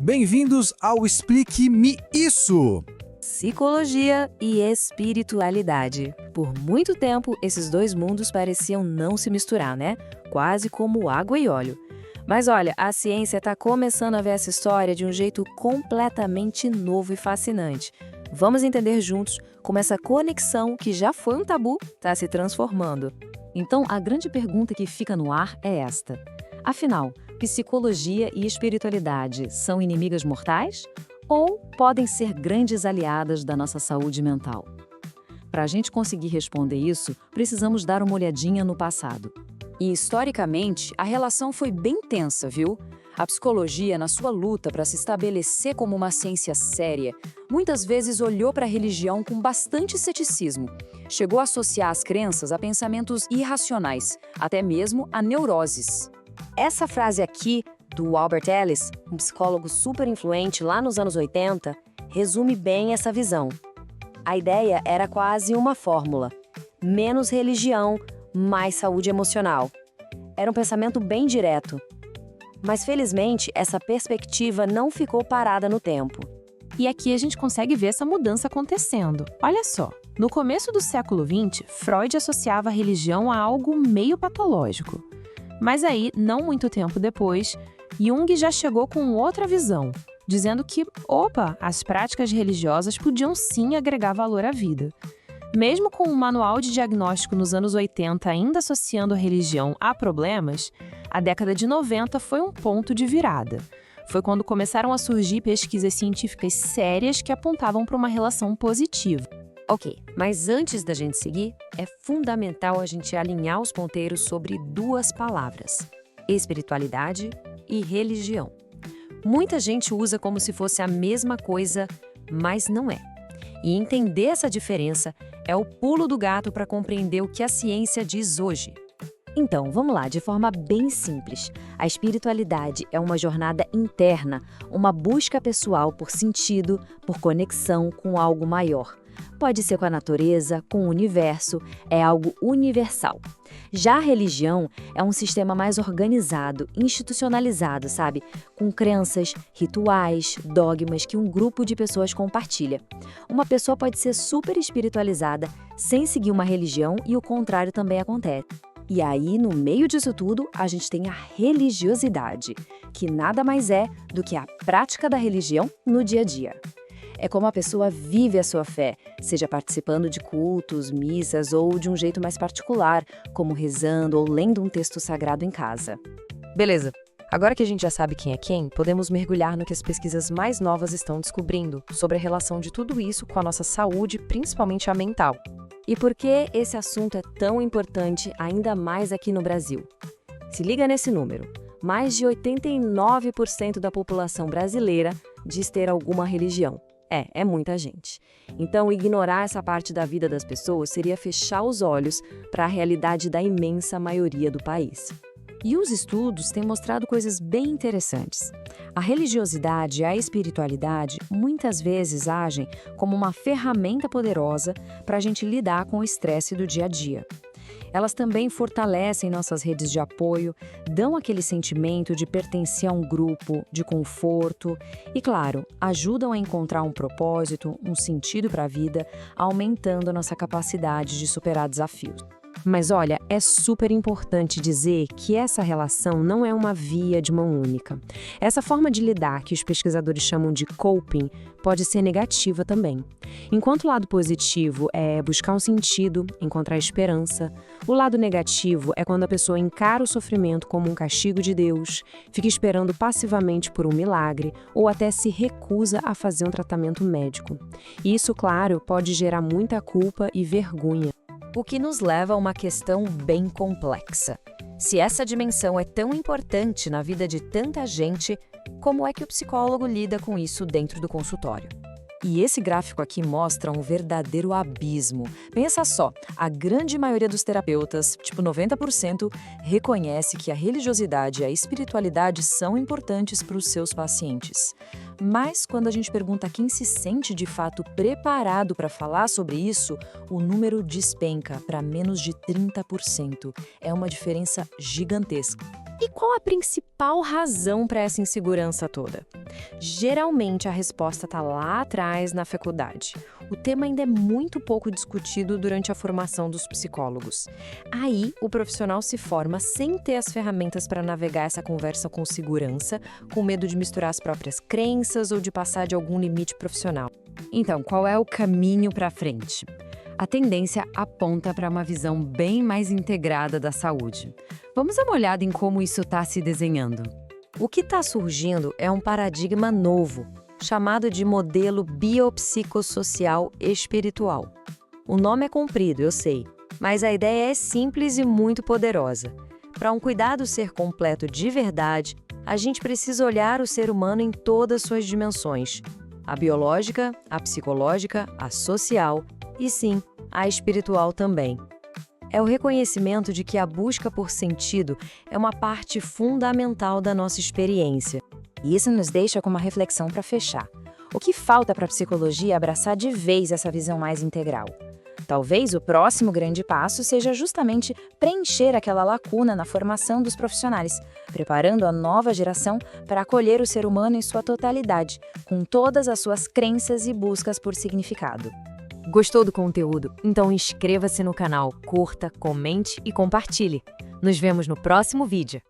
Bem-vindos ao Explique-me Isso! Psicologia e espiritualidade. Por muito tempo, esses dois mundos pareciam não se misturar, né? Quase como água e óleo. Mas olha, a ciência está começando a ver essa história de um jeito completamente novo e fascinante. Vamos entender juntos como essa conexão, que já foi um tabu, está se transformando. Então, a grande pergunta que fica no ar é esta. Afinal, psicologia e espiritualidade são inimigas mortais? Ou podem ser grandes aliadas da nossa saúde mental? Para a gente conseguir responder isso, precisamos dar uma olhadinha no passado. E, historicamente, a relação foi bem tensa, viu? A psicologia, na sua luta para se estabelecer como uma ciência séria, muitas vezes olhou para a religião com bastante ceticismo. Chegou a associar as crenças a pensamentos irracionais, até mesmo a neuroses. Essa frase aqui, do Albert Ellis, um psicólogo super influente lá nos anos 80, resume bem essa visão. A ideia era quase uma fórmula: menos religião, mais saúde emocional. Era um pensamento bem direto. Mas, felizmente, essa perspectiva não ficou parada no tempo. E aqui a gente consegue ver essa mudança acontecendo. Olha só, no começo do século XX, Freud associava a religião a algo meio patológico. Mas aí, não muito tempo depois, Jung já chegou com outra visão, dizendo que, as práticas religiosas podiam sim agregar valor à vida. Mesmo com um manual de diagnóstico nos anos 80 ainda associando a religião a problemas, a década de 90 foi um ponto de virada. Foi quando começaram a surgir pesquisas científicas sérias que apontavam para uma relação positiva. Ok, mas antes da gente seguir, é fundamental a gente alinhar os ponteiros sobre duas palavras: espiritualidade e religião. Muita gente usa como se fosse a mesma coisa, mas não é. E entender essa diferença é o pulo do gato para compreender o que a ciência diz hoje. Então, vamos lá, de forma bem simples. A espiritualidade é uma jornada interna, uma busca pessoal por sentido, por conexão com algo maior. Pode ser com a natureza, com o universo, é algo universal. Já a religião é um sistema mais organizado, institucionalizado, sabe? Com crenças, rituais, dogmas que um grupo de pessoas compartilha. Uma pessoa pode ser super espiritualizada sem seguir uma religião e o contrário também acontece. E aí, no meio disso tudo, a gente tem a religiosidade, que nada mais é do que a prática da religião no dia a dia. É como a pessoa vive a sua fé, seja participando de cultos, missas ou de um jeito mais particular, como rezando ou lendo um texto sagrado em casa. Beleza. Agora que a gente já sabe quem é quem, podemos mergulhar no que as pesquisas mais novas estão descobrindo sobre a relação de tudo isso com a nossa saúde, principalmente a mental. E por que esse assunto é tão importante ainda mais aqui no Brasil? Se liga nesse número: mais de 89% da população brasileira diz ter alguma religião. É muita gente. Então, ignorar essa parte da vida das pessoas seria fechar os olhos para a realidade da imensa maioria do país. E os estudos têm mostrado coisas bem interessantes. A religiosidade e a espiritualidade muitas vezes agem como uma ferramenta poderosa para a gente lidar com o estresse do dia a dia. Elas também fortalecem nossas redes de apoio, dão aquele sentimento de pertencer a um grupo, de conforto e, claro, ajudam a encontrar um propósito, um sentido para a vida, aumentando a nossa capacidade de superar desafios. Mas olha, é super importante dizer que essa relação não é uma via de mão única. Essa forma de lidar, que os pesquisadores chamam de coping, pode ser negativa também. Enquanto o lado positivo é buscar um sentido, encontrar esperança, o lado negativo é quando a pessoa encara o sofrimento como um castigo de Deus, fica esperando passivamente por um milagre ou até se recusa a fazer um tratamento médico. E isso, claro, pode gerar muita culpa e vergonha. O que nos leva a uma questão bem complexa. Se essa dimensão é tão importante na vida de tanta gente, como é que o psicólogo lida com isso dentro do consultório? E esse gráfico aqui mostra um verdadeiro abismo. Pensa só, a grande maioria dos terapeutas, tipo 90%, reconhece que a religiosidade e a espiritualidade são importantes para os seus pacientes. Mas quando a gente pergunta quem se sente de fato preparado para falar sobre isso, o número despenca para menos de 30%. É uma diferença gigantesca. E qual a principal razão para essa insegurança toda? Geralmente a resposta está lá atrás na faculdade. O tema ainda é muito pouco discutido durante a formação dos psicólogos. Aí, o profissional se forma sem ter as ferramentas para navegar essa conversa com segurança, com medo de misturar as próprias crenças ou de passar de algum limite profissional. Então, qual é o caminho para frente? A tendência aponta para uma visão bem mais integrada da saúde. Vamos dar uma olhada em como isso está se desenhando. O que está surgindo é um paradigma novo, chamado de modelo biopsicossocial espiritual. O nome é comprido, eu sei, mas a ideia é simples e muito poderosa. Para um cuidado ser completo de verdade, a gente precisa olhar o ser humano em todas suas dimensões: a biológica, a psicológica, a social e, sim, a espiritual também. É o reconhecimento de que a busca por sentido é uma parte fundamental da nossa experiência. E isso nos deixa com uma reflexão para fechar. O que falta para a psicologia abraçar de vez essa visão mais integral? Talvez o próximo grande passo seja justamente preencher aquela lacuna na formação dos profissionais, preparando a nova geração para acolher o ser humano em sua totalidade, com todas as suas crenças e buscas por significado. Gostou do conteúdo? Então inscreva-se no canal, curta, comente e compartilhe. Nos vemos no próximo vídeo.